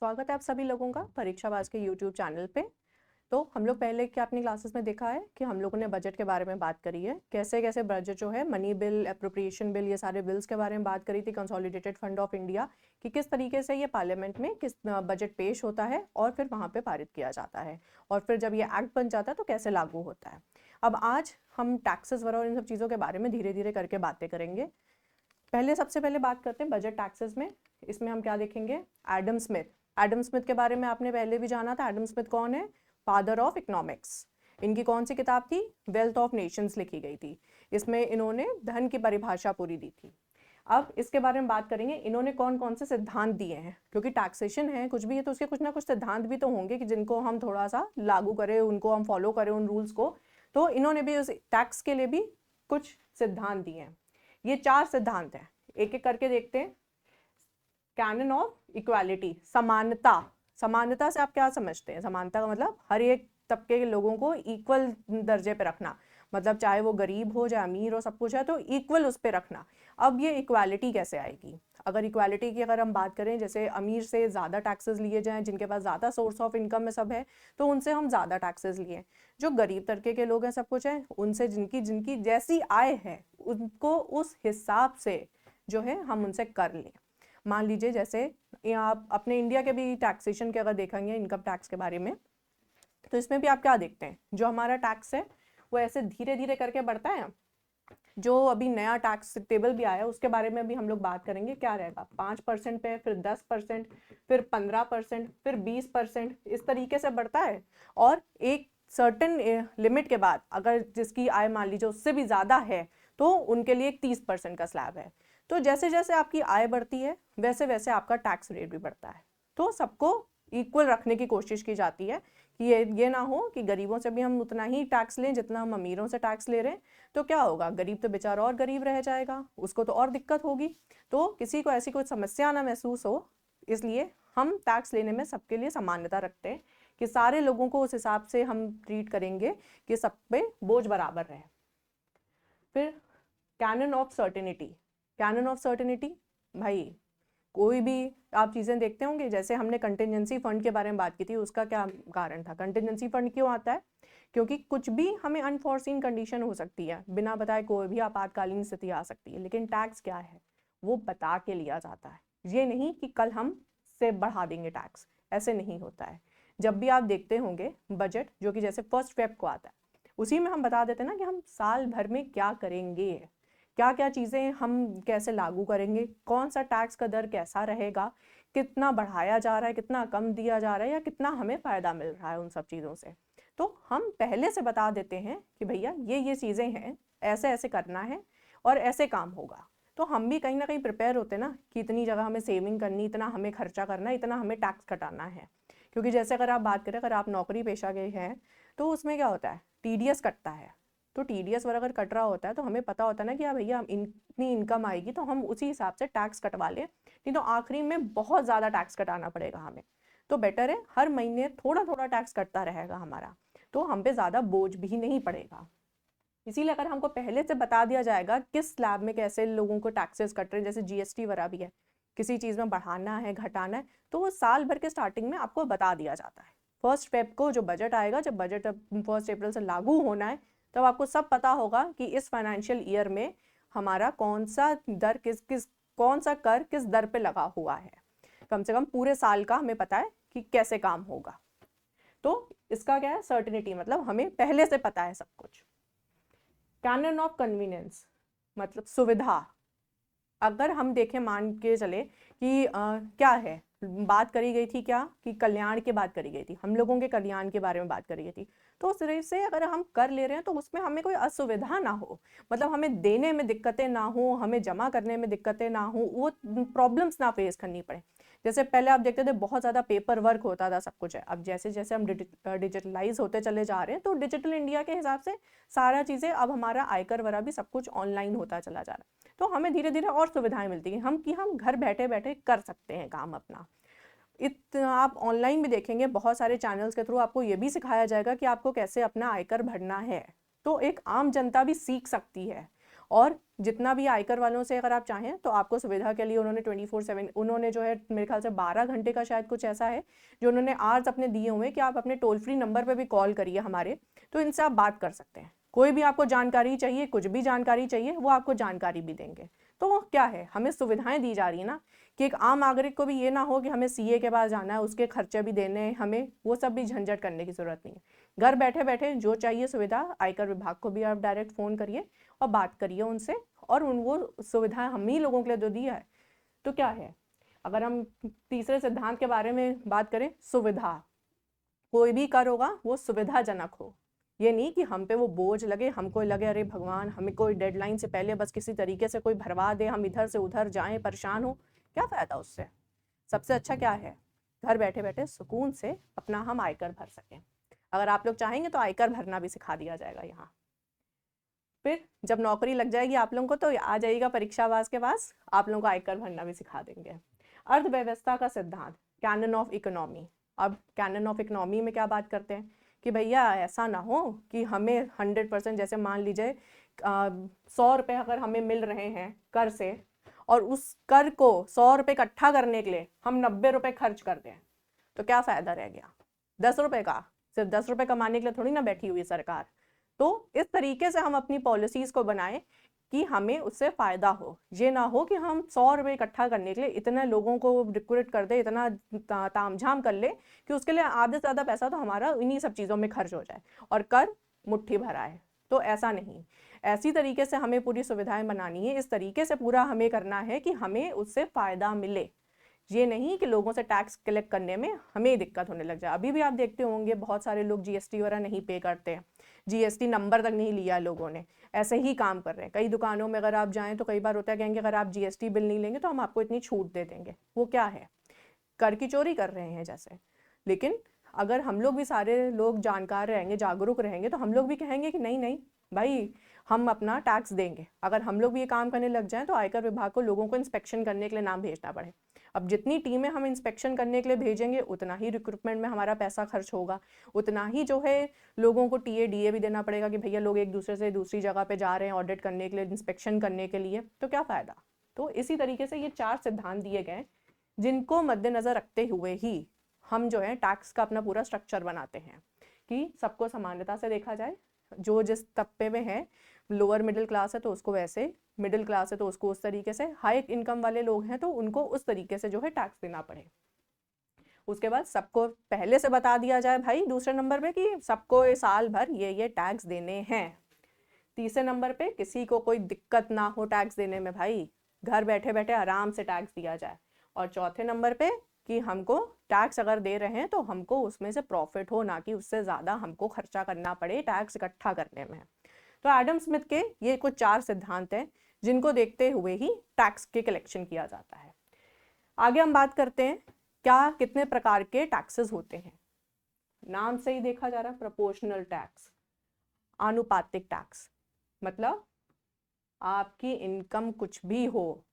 स्वागत है आप सभी लोगों का परीक्षाबाज के YouTube चैनल पे। तो हम लोग पहले क्या अपनी क्लासेस में देखा है कि हम लोगों ने बजट के बारे में बात करी है, कैसे कैसे बजट जो है मनी बिल, एप्रोप्रिएशन बिल, ये सारे बिल्स के बारे में बात करी थी। कंसोलिडेटेड फंड ऑफ इंडिया कि किस तरीके से ये पार्लियामेंट में किस बजट पेश होता है और फिर वहाँ पे पारित किया जाता है, और फिर जब ये एक्ट बन जाता है तो कैसे लागू होता है। अब आज हम टैक्सेस वगैरह और इन सब चीज़ों के बारे में धीरे धीरे करके बातें करेंगे। सबसे पहले बात करते हैं बजट टैक्सेस में। इसमें हम क्या देखेंगे, एडम स्मिथ। एडम स्मिथ के बारे में आपने पहले भी जाना था। एडम स्मिथ कौन है? Father of economics. इनकी कौन सी किताब थी? वेल्थ ऑफ नेशंस लिखी गई थी। इसमें इन्होंने धन की परिभाषा पूरी दी थी। अब इसके बारे में बात करेंगे, इन्होंने कौन कौन से सिद्धांत दिए हैं, क्योंकि टैक्सेशन है कुछ भी है तो उसके कुछ ना कुछ सिद्धांत भी तो होंगे कि जिनको हम थोड़ा सा लागू करें, उनको हम फॉलो करें उन रूल्स को। तो इन्होंने भी उस टैक्स के लिए भी कुछ सिद्धांत दिए हैं। ये 4 सिद्धांत हैं, एक एक करके देखते हैं। कैनन ऑफ इक्वालिटी, समानता। समानता से आप क्या समझते हैं? समानता का मतलब हर एक तबके के लोगों को इक्वल दर्जे पे रखना, मतलब चाहे वो गरीब हो चाहे अमीर हो, सब कुछ है तो इक्वल उस पे रखना। अब ये इक्वालिटी कैसे आएगी? अगर इक्वालिटी की अगर हम बात करें, जैसे अमीर से ज़्यादा टैक्सेस लिए जाएं, जिनके पास ज़्यादा सोर्स ऑफ इनकम में सब है तो उनसे हम ज़्यादा टैक्सेस लिए। जो गरीब तबके के लोग हैं, सब कुछ है, उनसे जिनकी जिनकी जैसी आय है उनको उस हिसाब से जो है हम उनसे कर लें। मान लीजिए जैसे आप अपने इंडिया के भी टैक्सेशन के अगर देखेंगे, इनकम टैक्स के बारे में, तो इसमें भी आप क्या देखते हैं, जो हमारा टैक्स है वो ऐसे धीरे धीरे करके बढ़ता है। जो अभी नया टैक्स टेबल भी आया है उसके बारे में भी हम लोग बात करेंगे। क्या रहेगा? 5% पे, फिर 10%, फिर 15%, फिर 20%, इस तरीके से बढ़ता है। और एक सर्टेन लिमिट के बाद अगर जिसकी आय मान लीजिए उससे भी ज़्यादा है तो उनके लिए एक 30% का स्लैब है। तो जैसे जैसे आपकी आय बढ़ती है वैसे वैसे आपका टैक्स रेट भी बढ़ता है। तो सबको इक्वल रखने की कोशिश की जाती है कि ये ना हो कि गरीबों से भी हम उतना ही टैक्स लें जितना हम अमीरों से टैक्स ले रहे हैं। तो क्या होगा, गरीब तो बेचारा और गरीब रह जाएगा, उसको तो और दिक्कत होगी। तो किसी को ऐसी कोई समस्या ना महसूस हो, इसलिए हम टैक्स लेने में सबके लिए समानता रखते हैं कि सारे लोगों को उस हिसाब से हम ट्रीट करेंगे कि सब पे बोझ बराबर रहे। फिर canon of certainty. Canon of certainty, भाई कोई भी आप चीज़ें देखते होंगे, जैसे हमने कंटिजेंसी फंड के बारे में बात की थी, उसका क्या कारण था? कंटिजेंसी फंड क्यों आता है? क्योंकि कुछ भी हमें अनफॉर्सीन कंडीशन हो सकती है, बिना बताए कोई भी आपातकालीन स्थिति आ सकती है। लेकिन टैक्स क्या है? वो बता के लिया जाता है। ये नहीं कि कल हम से बढ़ा देंगे टैक्स, ऐसे नहीं होता है। जब भी आप देखते होंगे बजट, जो कि जैसे 1 फेब को आता है, उसी में हम बता देते हैं ना कि हम साल भर में क्या करेंगे, क्या क्या चीज़ें हम कैसे लागू करेंगे, कौन सा टैक्स का दर कैसा रहेगा, कितना बढ़ाया जा रहा है, कितना कम दिया जा रहा है, या कितना हमें फ़ायदा मिल रहा है उन सब चीज़ों से। तो हम पहले से बता देते हैं कि भैया ये चीज़ें हैं, ऐसे ऐसे करना है और ऐसे काम होगा। तो हम भी कहीं ना कहीं प्रिपेयर होते हैं ना कि इतनी जगह हमें सेविंग करनी, इतना हमें खर्चा करना, इतना हमें टैक्स कटाना है। क्योंकि जैसे अगर आप बात करें, अगर आप नौकरी पेशा के हैं तो उसमें क्या होता है, टीडीएस कटता है। तो टीडीएस वगैरह अगर कट रहा होता है तो हमें पता होता है ना कि हाँ भैया हम इतनी इनकम आएगी तो हम उसी हिसाब से टैक्स कटवा लें, नहीं तो आखिरी में बहुत ज़्यादा टैक्स कटाना पड़ेगा हमें। तो बेटर है हर महीने थोड़ा थोड़ा टैक्स कटता रहेगा हमारा, तो हम पे ज़्यादा बोझ भी नहीं पड़ेगा। इसीलिए अगर हमको पहले से बता दिया जाएगा किस स्लैब में कैसे लोगों को टैक्सेस कट रहे हैं, जैसे जीएसटी वगैरह भी है, किसी चीज़ में बढ़ाना है घटाना है, तो वो साल भर के स्टार्टिंग में आपको बता दिया जाता है। 1 फेब को जो बजट आएगा, जब बजट 1 अप्रैल से लागू होना है, तब आपको सब पता होगा कि इस फाइनेंशियल ईयर में हमारा कौन सा दर कौन सा कर किस दर पे लगा हुआ है। कम से कम पूरे साल का हमें पता है कि कैसे काम होगा। तो इसका क्या है, सर्टिनिटी, मतलब हमें पहले से पता है सब कुछ। कैनन ऑफ कन्वीनियंस, मतलब सुविधा। अगर हम देखें, मान के चले कि क्या है, बात करी गई थी क्या कि कल्याण की बात करी गई थी, हम लोगों के कल्याण के बारे में बात करी गई थी। तो उस तरह से अगर हम कर ले रहे हैं तो उसमें हमें कोई असुविधा ना हो, मतलब हमें देने में दिक्कतें ना हो, हमें जमा करने में दिक्कतें ना हो, वो प्रॉब्लम्स ना फेस करनी पड़े। जैसे पहले आप देखते थे बहुत ज़्यादा पेपर वर्क होता था, सब कुछ है। अब जैसे जैसे हम डिजिटलाइज होते चले जा रहे हैं तो डिजिटल इंडिया के हिसाब से सारा चीज़ें, अब हमारा आयकर वगैरह भी सब कुछ ऑनलाइन होता चला जा रहा है। तो हमें धीरे धीरे और सुविधाएं मिलती हैं, हम घर बैठे बैठे कर सकते हैं काम अपना। आप ऑनलाइन भी देखेंगे बहुत सारे चैनल्स के थ्रू आपको ये भी सिखाया जाएगा कि आपको कैसे अपना आयकर भरना है। तो एक आम जनता भी सीख सकती है और जितना भी आयकर वालों से अगर आप चाहें तो आपको सुविधा के लिए उन्होंने 24/7 उन्होंने जो है मेरे ख्याल से 12 घंटे का शायद कुछ ऐसा है जो उन्होंने आवर्स अपने दिए हुए हैं कि आप अपने टोल फ्री नंबर पे भी कॉल करिए हमारे, तो इनसे आप बात कर सकते हैं। कोई भी आपको जानकारी चाहिए, कुछ भी जानकारी चाहिए, वो आपको जानकारी भी देंगे। तो क्या है, हमें सुविधाएं दी जा रही है ना, कि एक आम नागरिक को भी ये ना हो कि हमें सीए के पास जाना है, उसके खर्चे भी देने हैं, हमें वो सब भी झंझट करने की जरूरत नहीं है। घर बैठे बैठे जो चाहिए सुविधा, आयकर विभाग को भी आप डायरेक्ट फ़ोन करिए और बात करिए उनसे, और उन वो सुविधाएं हम ही लोगों के लिए जो दी है। तो क्या है, अगर हम तीसरे सिद्धांत के बारे में बात करें, सुविधा, कोई भी कर होगा वो सुविधाजनक हो। ये नहीं कि हम पे वो बोझ लगे, हमको लगे अरे भगवान हमें कोई डेडलाइन से पहले बस किसी तरीके से कोई भरवा दे, हम इधर से उधर जाएं, परेशान हो, क्या फ़ायदा उससे। सबसे अच्छा क्या है, घर बैठे बैठे सुकून से अपना हम आयकर भर सकें। अगर आप लोग चाहेंगे तो आयकर भरना भी सिखा दिया जाएगा यहाँ। फिर जब नौकरी लग जाएगी आप लोगों को, तो आ जाइएगा परीक्षावास के पास, आप लोगों को आयकर भरना भी सिखा देंगे। अर्थव्यवस्था का सिद्धांत, कैनन ऑफ इकोनॉमी। अब कैनन ऑफ इकोनॉमी में क्या बात करते हैं कि भैया ऐसा ना हो कि हमें 100%, जैसे मान लीजिए 100 रुपये अगर हमें मिल रहे हैं कर से, और उस कर को 100 रुपये इकट्ठा करने के लिए हम 90 रुपये खर्च कर दें, तो क्या फ़ायदा रह गया 10 रुपये का। सिर्फ 10 रुपये कमाने के लिए थोड़ी ना बैठी हुई सरकार। तो इस तरीके से हम अपनी पॉलिसीज़ को बनाएं कि हमें उससे फ़ायदा हो। ये ना हो कि हम 100 रुपये इकट्ठा करने के लिए इतने लोगों को रिक्रूट कर दे, इतना तामझाम कर ले कि उसके लिए आधे से ज़्यादा पैसा तो हमारा इन्हीं सब चीज़ों में खर्च हो जाए और कर मुट्ठी भर आए। तो ऐसा नहीं, ऐसी तरीके से हमें पूरी सुविधाएं बनानी है, इस तरीके से पूरा हमें करना है कि हमें उससे फ़ायदा मिले। ये नहीं कि लोगों से टैक्स कलेक्ट करने में हमें दिक्कत होने लग जाए। अभी भी आप देखते होंगे बहुत सारे लोग जीएसटी वगैरह नहीं पे करते हैं, जीएसटी नंबर तक नहीं लिया लोगों ने, ऐसे ही काम कर रहे हैं। कई दुकानों में अगर आप जाएं तो कई बार होता है, कहेंगे अगर आप जीएसटी बिल नहीं लेंगे तो हम आपको इतनी छूट दे देंगे। वो क्या है, कर की चोरी कर रहे हैं जैसे। लेकिन अगर हम लोग भी सारे लोग जानकार रहेंगे, जागरूक रहेंगे, तो हम लोग भी कहेंगे कि नहीं नहीं भाई हम अपना टैक्स देंगे। अगर हम लोग भी ये काम करने लग जाएं तो आयकर विभाग को लोगों को इंस्पेक्शन करने के लिए ना भेजना पड़े। अब जितनी टीमें हम इंस्पेक्शन करने के लिए भेजेंगे उतना ही रिक्रूटमेंट में हमारा पैसा खर्च होगा, उतना ही जो है लोगों को टीए डीए भी देना पड़ेगा कि भैया लोग एक दूसरे से दूसरी जगह पे जा रहे हैं ऑडिट करने के लिए, इंस्पेक्शन करने के लिए, तो क्या फ़ायदा। तो इसी तरीके से ये 4 सिद्धांत दिए गए जिनको मद्देनज़र रखते हुए ही हम जो है टैक्स का अपना पूरा स्ट्रक्चर बनाते हैं कि सबको समानता से देखा जाए। जो जिस तबके में है, लोअर मिडिल क्लास है तो उसको वैसे, मिडिल क्लास है तो उसको उस तरीके से, हाई इनकम वाले लोग हैं तो उनको उस तरीके से जो है टैक्स देना पड़े। उसके बाद सबको पहले से बता दिया जाए भाई दूसरे नंबर पे कि सबको साल भर ये टैक्स देने हैं। तीसरे नंबर पे किसी को कोई दिक्कत ना हो टैक्स देने में, भाई घर बैठे बैठे आराम से टैक्स दिया जाए। और चौथे नंबर पे कि हमको टैक्स अगर दे रहे हैं तो हमको उसमें से प्रॉफिट हो, ना कि उससे ज़्यादा हमको खर्चा करना पड़े टैक्स इकट्ठा करने में। तो एडम स्मिथ के ये कुछ 4 सिद्धांत हैं जिनको देखते हुए ही टैक्स के कलेक्शन किया जाता है। आगे हम बात करते हैं क्या कितने प्रकार के टैक्सेस होते हैं। नाम से ही देखा जा रहा है, प्रोपोर्शनल टैक्स, आनुपातिक टैक्स, मतलब आपकी इनकम कुछ भी हो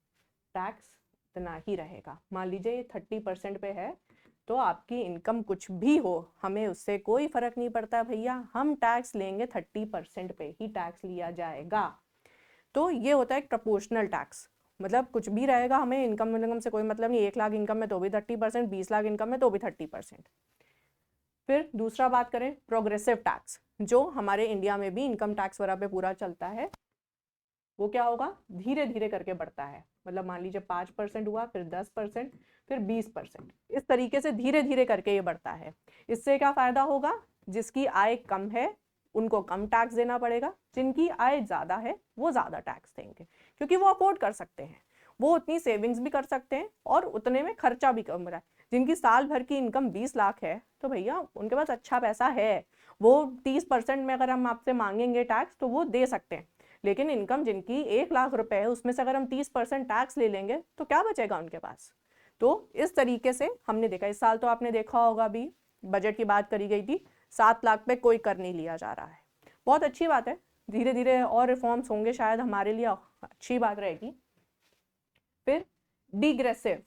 टैक्स इतना ही रहेगा। मान लीजिए ये 30% पे है तो आपकी इनकम कुछ भी हो, हमें उससे कोई फर्क नहीं पड़ता भैया, हम टैक्स लेंगे 30% पे ही टैक्स लिया जाएगा। तो ये होता है एक प्रोपोर्शनल टैक्स, मतलब कुछ भी रहेगा, हमें इनकम से कोई मतलब नहीं। 1 लाख इनकम में तो भी 30%, 20 लाख इनकम में तो भी 30%। फिर दूसरा बात करें प्रोग्रेसिव टैक्स, जो हमारे इंडिया में भी इनकम टैक्स वगैरह पे पूरा चलता है। वो क्या होगा, धीरे धीरे करके बढ़ता है, मतलब मान लीजिए 5% हुआ, फिर 10%, फिर 20%, इस तरीके से धीरे धीरे करके ये बढ़ता है। इससे क्या फ़ायदा होगा, जिसकी आय कम है उनको कम टैक्स देना पड़ेगा, जिनकी आय ज़्यादा है वो ज़्यादा टैक्स देंगे, क्योंकि वो अफोर्ड कर सकते हैं, वो उतनी सेविंग्स भी कर सकते हैं और उतने में खर्चा भी कम रहा है। जिनकी साल भर की इनकम 20 लाख है तो भैया उनके पास अच्छा पैसा है, वो 30% में अगर हम आपसे मांगेंगे टैक्स तो वो दे सकते हैं। लेकिन इनकम जिनकी 1 लाख रुपए है उसमें से अगर हम 30% टैक्स ले लेंगे तो क्या बचेगा उनके पास। तो इस तरीके से हमने देखा, इस साल तो आपने देखा होगा अभी बजट की बात करी गई थी, 7 लाख पे कोई कर नहीं लिया जा रहा है। बहुत अच्छी बात है, धीरे धीरे और रिफॉर्म्स होंगे, शायद हमारे लिए अच्छी बात रहेगी। फिर डिग्रेसिव,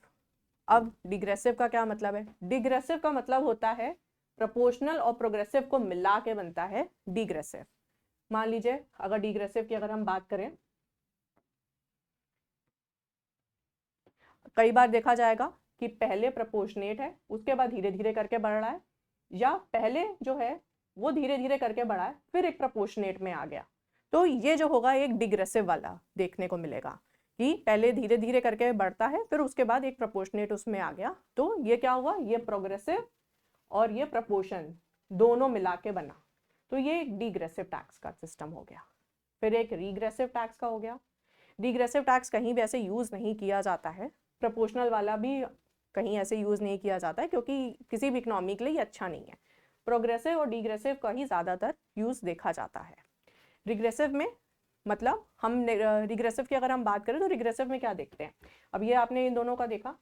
अब डिग्रेसिव का क्या मतलब है, डिग्रेसिव का मतलब होता है प्रोपोर्शनल और प्रोग्रेसिव को मिला के बनता है डिग्रेसिव। मान लीजिए अगर डिग्रेसिव की अगर हम बात करें कई बार देखा जाएगा कि पहले प्रपोर्शनेट है, उसके बाद धीरे धीरे करके बढ़ रहा है, या पहले जो है वो धीरे धीरे करके बढ़ा है, फिर एक प्रपोर्शनेट में आ गया। तो ये जो होगा एक डिग्रेसिव वाला देखने को मिलेगा कि पहले धीरे धीरे करके बढ़ता है, फिर उसके बाद एक प्रपोर्शनेट उसमें आ गया। तो ये क्या हुआ, ये प्रोग्रेसिव और ये प्रपोर्शन दोनों मिला के बना, तो ये एक डिग्रेसिव टैक्स का सिस्टम हो गया। फिर एक रिग्रेसिव टैक्स का हो गया। डिग्रेसिव टैक्स कहीं भी ऐसे यूज नहीं किया जाता है, प्रोपोर्शनल वाला भी कहीं ऐसे यूज नहीं किया जाता है, क्योंकि किसी भी इकोनॉमी के लिए ये अच्छा नहीं है। प्रोग्रेसिव और डिग्रेसिव का ही ज़्यादातर यूज देखा जाता है। रिग्रेसिव में मतलब हम रिग्रेसिव की अगर हम बात करें तो रिग्रेसिव में क्या देखते हैं, अब ये आपने इन दोनों का देखा।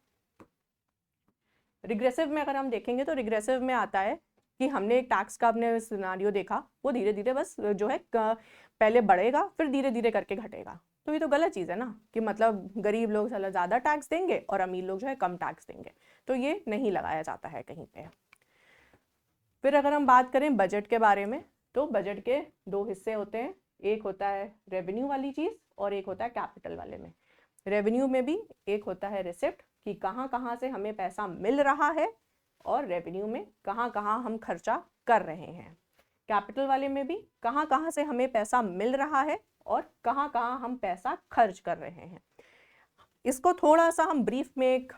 रिग्रेसिव में अगर हम देखेंगे तो रिग्रेसिव में आता है कि हमने एक टैक्स का अपने सिनारियो देखा, वो धीरे धीरे बस जो है पहले बढ़ेगा फिर धीरे धीरे करके घटेगा। तो ये तो गलत चीज़ है ना, कि मतलब गरीब लोग साला ज़्यादा टैक्स देंगे और अमीर लोग जो है कम टैक्स देंगे, तो ये नहीं लगाया जाता है कहीं पे। फिर अगर हम बात करें बजट के बारे में, तो बजट के दो हिस्से होते हैं, एक होता है रेवेन्यू वाली चीज़ और एक होता है कैपिटल वाले में। रेवेन्यू में भी एक होता है रिसिप्ट कि कहाँ कहाँ से हमें पैसा मिल रहा है, और रेवेन्यू में कहाँ कहाँ हम खर्चा कर रहे हैं। कैपिटल वाले में भी कहाँ कहाँ से हमें पैसा मिल रहा है और कहाँ कहाँ हम पैसा खर्च कर रहे हैं। इसको थोड़ा सा हम ब्रीफ में एक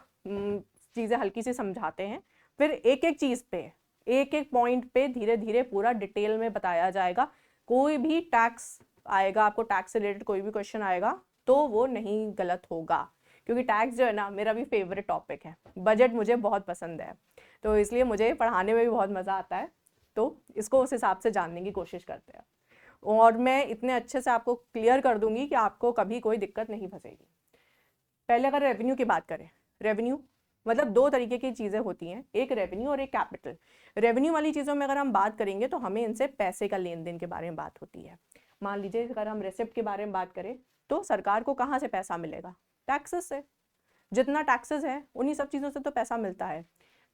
चीज़ें हल्की सी समझाते हैं, फिर एक एक चीज़ पे एक एक पॉइंट पे धीरे धीरे पूरा डिटेल में बताया जाएगा। कोई भी टैक्स आएगा, आपको टैक्स से रिलेटेड कोई भी क्वेश्चन आएगा तो वो नहीं गलत होगा, क्योंकि टैक्स जो है ना मेरा भी फेवरेट टॉपिक है। बजट मुझे बहुत पसंद है, तो इसलिए मुझे पढ़ाने में भी बहुत मज़ा आता है, तो इसको उस हिसाब से जानने की कोशिश करते हैं और मैं इतने अच्छे से आपको क्लियर कर दूंगी कि आपको कभी कोई दिक्कत नहीं फंसेगी। पहले अगर रेवेन्यू की बात करें, रेवेन्यू मतलब दो तरीके की चीज़ें होती हैं, एक रेवेन्यू और एक कैपिटल। रेवेन्यू वाली चीज़ों में अगर हम बात करेंगे तो हमें इनसे पैसे का लेन देन के बारे में बात होती है। मान लीजिए अगर हम रिसिप्ट के बारे में बात करें तो सरकार को कहाँ से पैसा मिलेगा, टैक्सेस से। जितना टैक्सेस है उन्हीं सब चीज़ों से तो पैसा मिलता है।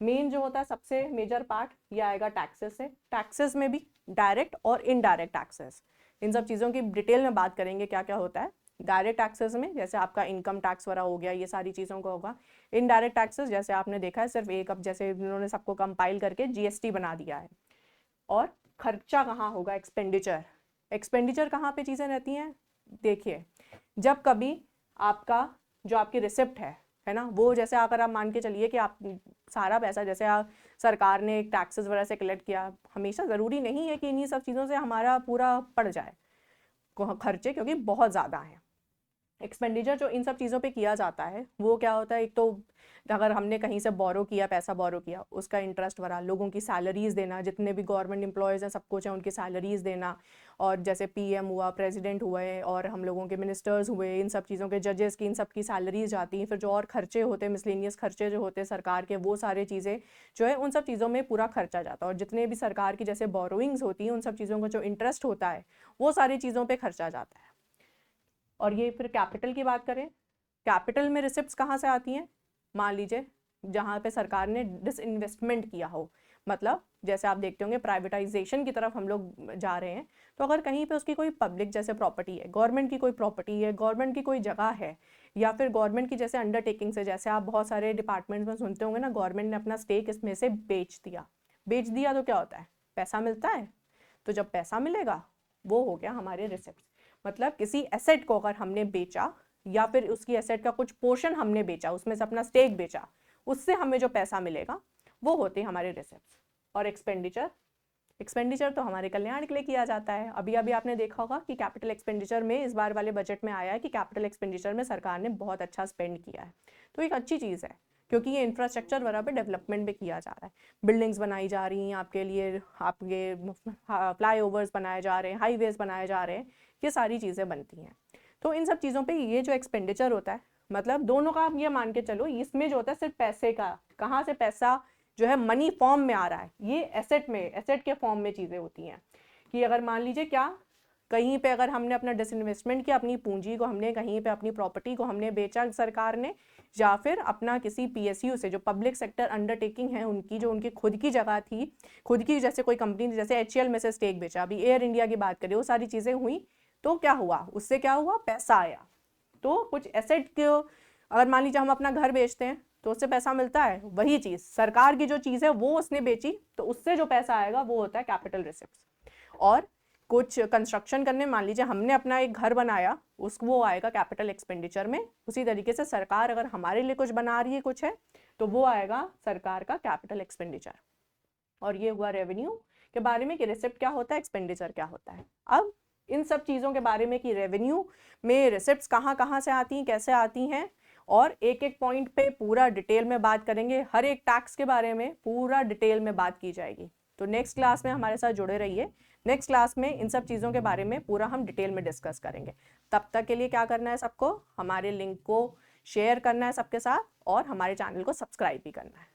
मेन जो होता है सबसे मेजर पार्ट ये आएगा टैक्सेस से। टैक्सेस में भी डायरेक्ट और इनडायरेक्ट टैक्सेस, इन सब चीज़ों की डिटेल में बात करेंगे क्या क्या होता है। डायरेक्ट टैक्सेस में जैसे आपका इनकम टैक्स वगैरह हो गया, ये सारी चीज़ों का होगा। इनडायरेक्ट टैक्सेस जैसे आपने देखा है सिर्फ एक, अब जैसे इन्होंने सबको कंपाइल करके जीएसटी बना दिया है। और खर्चा कहाँ होगा, एक्सपेंडिचर। एक्सपेंडिचर कहाँ पे चीज़ें रहती हैं, देखिए जब कभी आपका जो आपकी रिसिप्ट है ना, वो जैसे अगर आप मान के चलिए कि आप सारा पैसा जैसे सरकार ने एक टैक्सेस वगैरह से कलेक्ट किया, हमेशा ज़रूरी नहीं है कि इन्हीं सब चीज़ों से हमारा पूरा पड़ जाए खर्चे, क्योंकि बहुत ज़्यादा हैं। एक्सपेंडिचर जो इन सब चीज़ों पे किया जाता है वो क्या होता है, एक तो अगर हमने कहीं से बोरो किया, पैसा बोरो किया, उसका इंटरेस्ट भरा, लोगों की सैलरीज देना, जितने भी गवर्नमेंट एम्प्लॉयज़ हैं सबको चाहे उनकी सैलरीज देना, और जैसे पीएम हुआ, प्रेसिडेंट हुए और हम लोगों के मिनिस्टर्स हुए, इन सब चीज़ों के जजेस की, इन सब की सैलरीज जाती हैं। फिर जो और खर्चे होते हैं, मिसलेनियस खर्चे जो होते हैं सरकार के, वो सारी चीज़ें जो है उन सब चीज़ों में पूरा खर्चा जाता है। और जितने भी सरकार की जैसे बोरोइंग्स होती हैं, उन सब चीज़ों का जो इंटरेस्ट होता है वो सारी चीज़ों पर खर्चा जाता है। और ये फिर कैपिटल की बात करें, कैपिटल में रिसिप्ट्स कहाँ से आती हैं, मान लीजिए जहाँ पे सरकार ने डिसइन्वेस्टमेंट किया हो, मतलब जैसे आप देखते होंगे प्राइवेटाइजेशन की तरफ हम लोग जा रहे हैं, तो अगर कहीं पे उसकी कोई पब्लिक जैसे प्रॉपर्टी है, गवर्नमेंट की कोई प्रॉपर्टी है, गवर्नमेंट की कोई जगह है, या फिर गवर्नमेंट की जैसे अंडरटेकिंग से, जैसे आप बहुत सारे डिपार्टमेंट्स में सुनते होंगे ना, गवर्नमेंट ने अपना स्टेक इसमें से बेच दिया तो क्या होता है, पैसा मिलता है। तो जब पैसा मिलेगा वो हो गया हमारे रिसिप्ट। मतलब किसी एसेट को अगर हमने बेचा या फिर उसकी एसेट का कुछ पोर्शन हमने बेचा, उसमें से अपना स्टेक बेचा, उससे हमें जो पैसा मिलेगा वो होते हैं हमारे रिसिप्ट्स। और एक्सपेंडिचर तो हमारे कल्याण के लिए किया जाता है। अभी अभी आपने देखा होगा कि कैपिटल एक्सपेंडिचर में इस बार वाले बजट में आया है कि कैपिटल एक्सपेंडिचर में सरकार ने बहुत अच्छा स्पेंड किया है, तो एक अच्छी चीज़ है, क्योंकि ये इंफ्रास्ट्रक्चर वगैरह पे डेवलपमेंट भी किया जा रहा है। बिल्डिंग्स बनाई जा रही हैं आपके लिए, आपके फ्लाईओवर्स बनाए जा रहे हैं, हाईवेज बनाए जा रहे हैं, ये सारी चीज़ें बनती हैं। तो इन सब चीज़ों पे ये जो एक्सपेंडिचर होता है, मतलब दोनों का आप ये मान के चलो, इसमें जो होता है सिर्फ पैसे का, कहाँ से पैसा जो है मनी फॉर्म में आ रहा है, ये एसेट के फॉर्म में चीज़ें होती हैं। कि अगर मान लीजिए क्या कहीं पे अगर हमने अपना डिसइन्वेस्टमेंट किया, अपनी पूंजी को हमने कहीं पे, अपनी प्रॉपर्टी को हमने बेचा सरकार ने, या फिर अपना किसी पीएसयू से, जो पब्लिक सेक्टर अंडरटेकिंग है उनकी, जो उनकी खुद की जगह थी, खुद की जैसे कोई कंपनी जैसे एचएएल में से स्टेक बेचा, अभी एयर इंडिया की बात करें, वो सारी चीज़ें हुई, तो क्या हुआ, उससे क्या हुआ, पैसा आया। तो कुछ एसेट को अगर मान लीजिए हम अपना घर बेचते हैं तो उससे पैसा मिलता है, वही चीज़ सरकार की जो चीज़ है वो उसने बेची तो उससे जो पैसा आएगा वो होता है कैपिटल रिसिप्ट्स। और कुछ कंस्ट्रक्शन करने, मान लीजिए हमने अपना एक घर बनाया, वो आएगा कैपिटल एक्सपेंडिचर में। उसी तरीके से सरकार अगर हमारे लिए कुछ बना रही है कुछ है तो वो आएगा सरकार का कैपिटल एक्सपेंडिचर। और ये हुआ रेवेन्यू के बारे में कि रिसिप्ट क्या होता है, एक्सपेंडिचर क्या होता है। अब इन सब चीज़ों के बारे में कि रेवेन्यू में रिसिप्ट्स कहाँ कहाँ से आती हैं, कैसे आती हैं, और एक एक पॉइंट पे पूरा डिटेल में बात करेंगे। हर एक टैक्स के बारे में पूरा डिटेल में बात की जाएगी। तो नेक्स्ट क्लास में हमारे साथ जुड़े रहिए। नेक्स्ट क्लास में इन सब चीज़ों के बारे में पूरा हम डिटेल में डिस्कस करेंगे। तब तक के लिए क्या करना है, सबको हमारे लिंक को शेयर करना है सबके साथ और हमारे चैनल को सब्सक्राइब भी करना है।